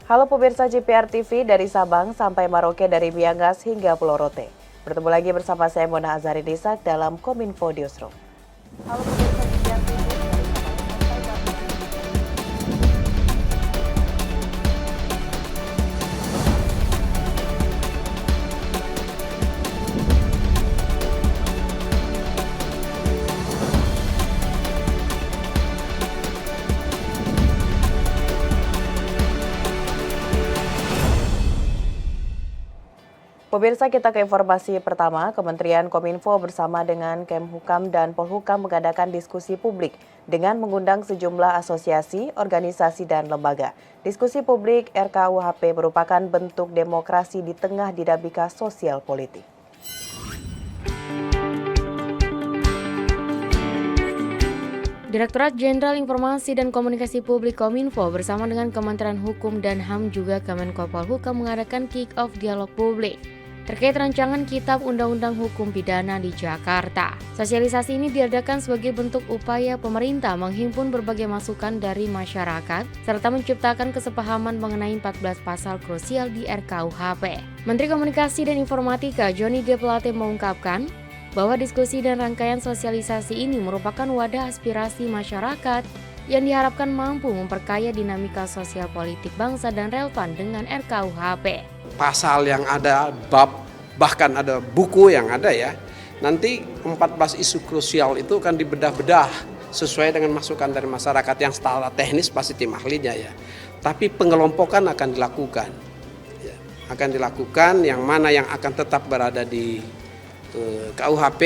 Halo pemirsa JPR TV dari Sabang sampai Maroke, dari Miangas hingga Pulau Rote. Bertemu lagi bersama saya Mona Azari Disak dalam Kominfo Newsroom. Halo pemirsa JPR TV dari Sabang Pemirsa, kita ke informasi pertama. Kementerian Kominfo bersama dengan Kemhukam dan Polhukam mengadakan diskusi publik dengan mengundang sejumlah asosiasi, organisasi, dan lembaga. Diskusi publik RKUHP merupakan bentuk demokrasi di tengah dinamika sosial politik. Direktorat Jenderal Informasi dan Komunikasi Publik Kominfo bersama dengan Kementerian Hukum dan HAM juga Kemenko Polhukam mengadakan kick-off dialog publik terkait rancangan Kitab Undang-Undang Hukum Pidana di Jakarta. Sosialisasi ini diadakan sebagai bentuk upaya pemerintah menghimpun berbagai masukan dari masyarakat serta menciptakan kesepahaman mengenai 14 pasal krusial di RKUHP. Menteri Komunikasi dan Informatika Johnny G. Plate mengungkapkan bahwa diskusi dan rangkaian sosialisasi ini merupakan wadah aspirasi masyarakat yang diharapkan mampu memperkaya dinamika sosial politik bangsa dan relevan dengan RKUHP. Pasal yang ada, bab, bahkan ada buku yang ada ya. Nanti 14 isu krusial itu akan dibedah-bedah sesuai dengan masukan dari masyarakat yang secara teknis pasti tim ahlinya ya. Tapi pengelompokan akan dilakukan. Ya, akan dilakukan yang mana yang akan tetap berada di KUHP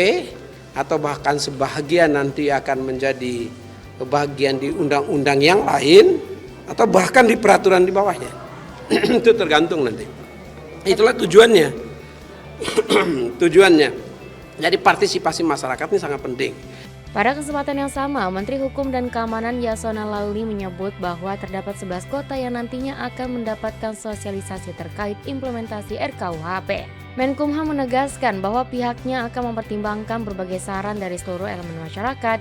atau bahkan sebahagian nanti akan menjadi bagian di undang-undang yang lain atau bahkan di peraturan di bawahnya. Itu tergantung nanti. Itulah tujuannya. Tujuannya. Jadi partisipasi masyarakat ini sangat penting. Pada kesempatan yang sama, Menteri Hukum dan Keamanan Yasona Lauli menyebut bahwa terdapat 11 kota yang nantinya akan mendapatkan sosialisasi terkait implementasi RKUHP. Menkumham menegaskan bahwa pihaknya akan mempertimbangkan berbagai saran dari seluruh elemen masyarakat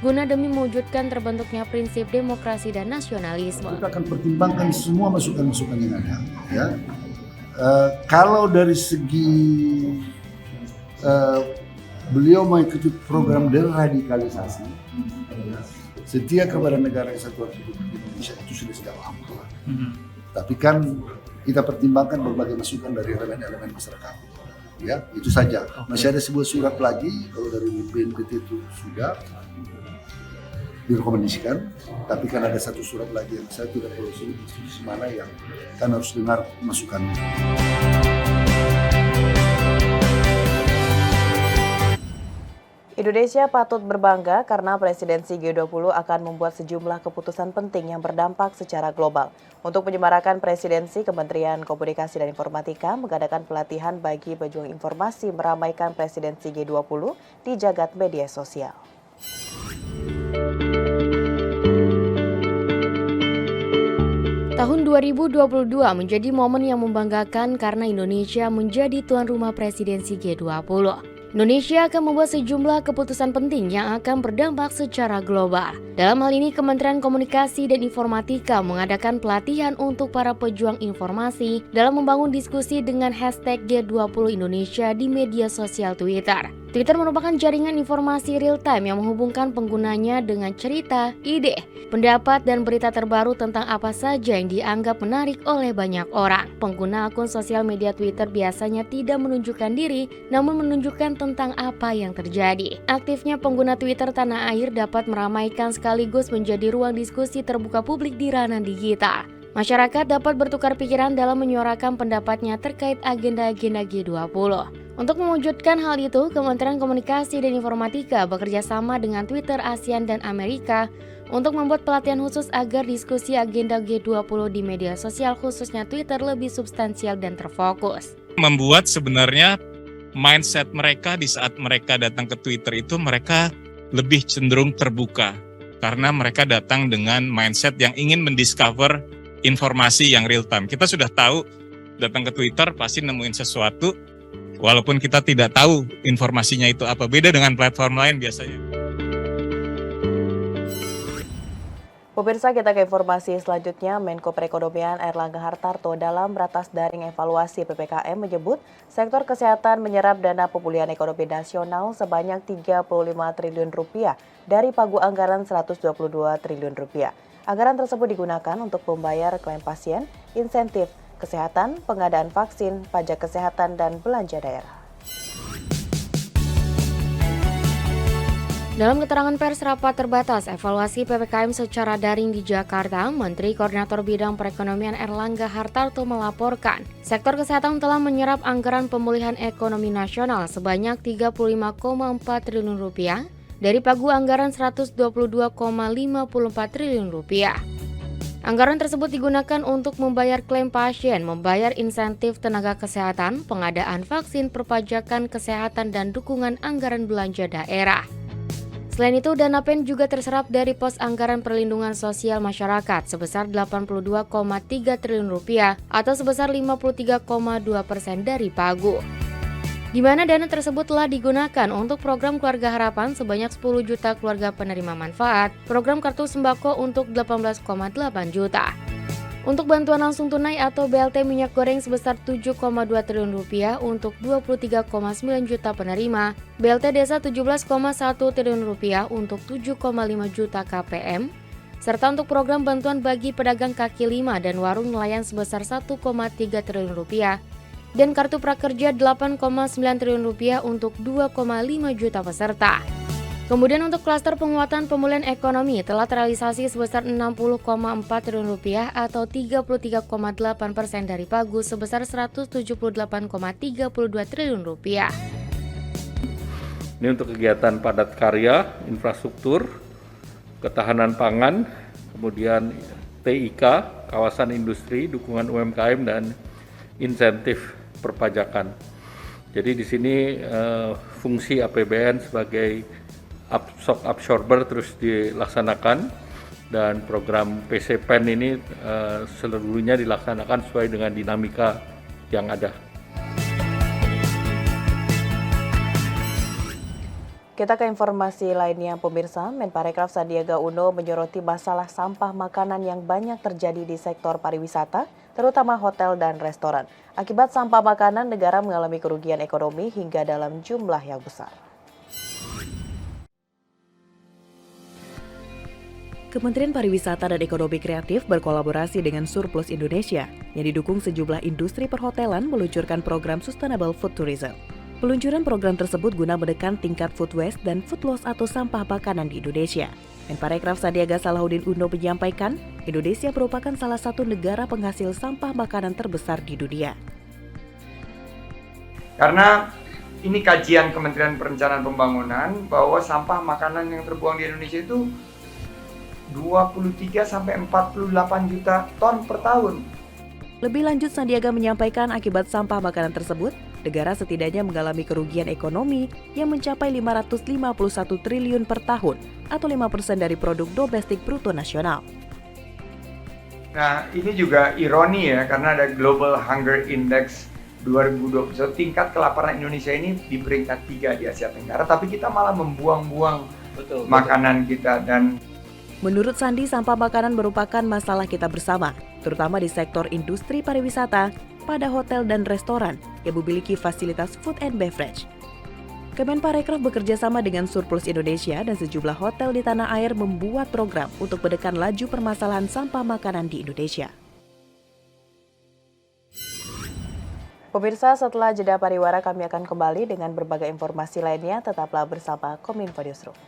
guna demi mewujudkan terbentuknya prinsip demokrasi dan nasionalisme. Kita akan pertimbangkan semua masukan-masukan yang ada. Ya. Kalau dari segi beliau mengikuti program deradikalisasi, setia kepada negara Kesatuan Republik Indonesia itu sudah sejak lama. Tapi kan kita pertimbangkan berbagai masukan dari elemen-elemen masyarakat. Ya, itu saja. Masih ada sebuah surat lagi, kalau dari BNPT itu sudah direkomendasikan, tapi kan ada satu surat lagi yang saya tidak tahu institusi mana yang kan harus dengar masukannya. Indonesia patut berbangga karena presidensi G20 akan membuat sejumlah keputusan penting yang berdampak secara global. Untuk menyemarakan presidensi, Kementerian Komunikasi dan Informatika mengadakan pelatihan bagi pejuang informasi meramaikan presidensi G20 di jagat media sosial. Tahun 2022 menjadi momen yang membanggakan karena Indonesia menjadi tuan rumah presidensi G20. Indonesia akan membuat sejumlah keputusan penting yang akan berdampak secara global. Dalam hal ini, Kementerian Komunikasi dan Informatika mengadakan pelatihan untuk para pejuang informasi dalam membangun diskusi dengan hashtag G20 Indonesia di media sosial Twitter. Twitter merupakan jaringan informasi real-time yang menghubungkan penggunanya dengan cerita, ide, pendapat, dan berita terbaru tentang apa saja yang dianggap menarik oleh banyak orang. Pengguna akun sosial media Twitter biasanya tidak menunjukkan diri, namun menunjukkan tentang apa yang terjadi. Aktifnya pengguna Twitter tanah air dapat meramaikan sekaligus menjadi ruang diskusi terbuka publik di ranah digital. Masyarakat dapat bertukar pikiran dalam menyuarakan pendapatnya terkait agenda-agenda G20. Untuk mewujudkan hal itu, Kementerian Komunikasi dan Informatika bekerja sama dengan Twitter, ASEAN, dan Amerika untuk membuat pelatihan khusus agar diskusi agenda G20 di media sosial khususnya Twitter lebih substansial dan terfokus. Membuat sebenarnya mindset mereka di saat mereka datang ke Twitter itu mereka lebih cenderung terbuka. Karena mereka datang dengan mindset yang ingin mendiscover informasi yang real time. Kita sudah tahu datang ke Twitter pasti nemuin sesuatu, walaupun kita tidak tahu informasinya itu apa. Beda dengan platform lain biasanya. Pemirsa, kita ke informasi selanjutnya. Menko Perekonomian Airlangga Hartarto dalam ratas daring evaluasi PPKM menyebut sektor kesehatan menyerap dana pemulihan ekonomi nasional sebanyak 35 triliun rupiah dari pagu anggaran 122 triliun rupiah. Anggaran tersebut digunakan untuk membayar klaim pasien, insentif kesehatan, pengadaan vaksin, pajak kesehatan, dan belanja daerah. Dalam keterangan pers rapat terbatas evaluasi PPKM secara daring di Jakarta, Menteri Koordinator Bidang Perekonomian Airlangga Hartarto melaporkan, sektor kesehatan telah menyerap anggaran pemulihan ekonomi nasional sebanyak 35,4 triliun rupiah dari pagu anggaran 122,54 triliun rupiah. Anggaran tersebut digunakan untuk membayar klaim pasien, membayar insentif tenaga kesehatan, pengadaan vaksin, perpajakan kesehatan, dan dukungan anggaran belanja daerah. Selain itu, dana PEN juga terserap dari pos anggaran perlindungan sosial masyarakat sebesar 82,3 triliun rupiah atau sebesar 53,2% dari pagu. Di mana dana tersebut telah digunakan untuk program Keluarga Harapan sebanyak 10 juta keluarga penerima manfaat, program kartu sembako untuk 18,8 juta. Untuk bantuan langsung tunai atau BLT minyak goreng sebesar 7,2 triliun rupiah untuk 23,9 juta penerima, BLT desa 17,1 triliun rupiah untuk 7,5 juta KPM, serta untuk program bantuan bagi pedagang kaki lima dan warung nelayan sebesar 1,3 triliun rupiah, dan kartu prakerja 8,9 triliun rupiah untuk 2,5 juta peserta. Kemudian untuk klaster penguatan pemulihan ekonomi telah terrealisasi sebesar 60,4 triliun rupiah atau 33,8% dari pagu sebesar 178,32 triliun rupiah. Ini untuk kegiatan padat karya, infrastruktur, ketahanan pangan, kemudian TIK, kawasan industri, dukungan UMKM, dan insentif perpajakan. Jadi di sini fungsi APBN sebagai shock absorber terus dilaksanakan, dan program PCPEN ini seluruhnya dilaksanakan sesuai dengan dinamika yang ada. Kita ke informasi lainnya, pemirsa. Menparekraf Sandiaga Uno menyoroti masalah sampah makanan yang banyak terjadi di sektor pariwisata, terutama hotel dan restoran. Akibat sampah makanan, negara mengalami kerugian ekonomi hingga dalam jumlah yang besar. Kementerian Pariwisata dan Ekonomi Kreatif berkolaborasi dengan Surplus Indonesia yang didukung sejumlah industri perhotelan meluncurkan program Sustainable Food Tourism. Peluncuran program tersebut guna menekan tingkat food waste dan food loss atau sampah makanan di Indonesia. Menparekraf Sandiaga Salahuddin Uno menyampaikan, Indonesia merupakan salah satu negara penghasil sampah makanan terbesar di dunia. Karena ini kajian Kementerian Perencanaan Pembangunan bahwa sampah makanan yang terbuang di Indonesia itu 23 sampai 48 juta ton per tahun. Lebih lanjut, Sandiaga menyampaikan akibat sampah makanan tersebut, negara setidaknya mengalami kerugian ekonomi yang mencapai 551 triliun per tahun atau 5% dari produk domestik bruto nasional. Nah, ini juga ironi ya, karena ada Global Hunger Index 2021, tingkat kelaparan Indonesia ini di peringkat 3 di Asia Tenggara, tapi kita malah membuang-buang makanan kita. Dan menurut Sandi, sampah makanan merupakan masalah kita bersama, terutama di sektor industri pariwisata, pada hotel dan restoran yang memiliki fasilitas food and beverage. Kemenparekraf bekerja sama dengan Surplus Indonesia dan sejumlah hotel di tanah air membuat program untuk menekan laju permasalahan sampah makanan di Indonesia. Pemirsa, setelah jeda pariwara kami akan kembali dengan berbagai informasi lainnya. Tetaplah bersama Kominfo Newsroom.